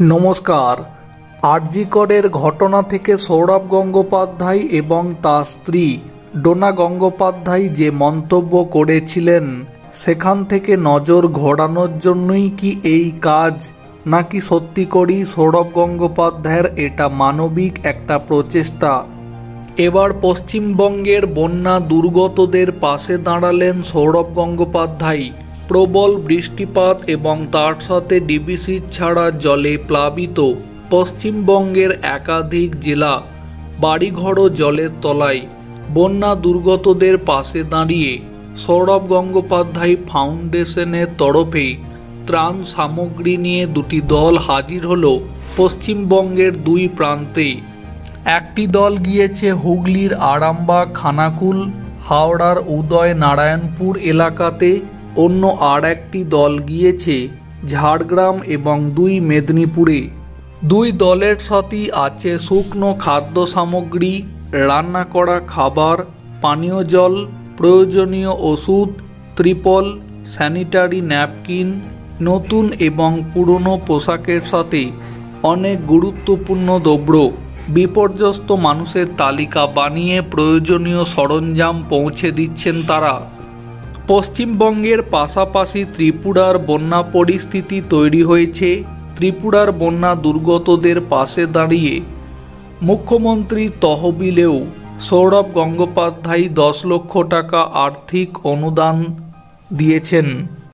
নমস্কার। আরজি করের ঘটনা থেকে সৌরভ গঙ্গোপাধ্যায় এবং তার স্ত্রী ডোনা গঙ্গোপাধ্যায় যে মন্তব্য করেছিলেন সেখান থেকে নজর ঘোরানোর জন্যই কি এই কাজ, নাকি সত্যি করেই সৌরভ গঙ্গোপাধ্যায়ের এটা মানবিক একটা প্রচেষ্টা? এবার পশ্চিমবঙ্গের বন্যা দুর্গতদের পাশে দাঁড়ালেন সৌরভ গঙ্গোপাধ্যায়। প্রবল বৃষ্টিপাত এবং তার সাথে ডিবিসির ছাড়া জলে প্লাবিত পশ্চিমবঙ্গের একাধিক জেলা, বাড়িঘরও জলের তলায়। বন্যা দুর্গতদের পাশে দাঁড়িয়ে সৌরভ গঙ্গোপাধ্যায় ফাউন্ডেশনের তরফে ত্রাণ সামগ্রী নিয়ে দুটি দল হাজির হলো পশ্চিমবঙ্গের দুই প্রান্তে। একটি দল গিয়েছে হুগলির আরামবাগ, খানাকুল, হাওড়ার উদয় নারায়ণপুর এলাকাতে, অন্য আর একটি দল গিয়েছে ঝাড়গ্রাম এবং মেদিনীপুরে। দুই দলের সাথেই আছে শুকনো খাদ্য সামগ্রী, রান্না করা খাবার, পানীয় জল, প্রয়োজনীয় ওষুধ, ত্রিপল, স্যানিটারি ন্যাপকিন, নতুন এবং পুরনো পোশাকের সাথে অনেক গুরুত্বপূর্ণ দ্রব্য। বিপর্যস্ত মানুষের তালিকা বানিয়ে প্রয়োজনীয় সরঞ্জাম পৌঁছে দিচ্ছেন তারা। পশ্চিমবঙ্গের পাশাপাশি ত্রিপুরার বন্যা পরিস্থিতি তৈরি হয়েছে। ত্রিপুরার বন্যা দুর্গতদের পাশে দাঁড়িয়ে মুখ্যমন্ত্রী তহবিলেও সৌরভ গঙ্গোপাধ্যায় 10 লক্ষ টাকা আর্থিক অনুদান দিয়েছেন।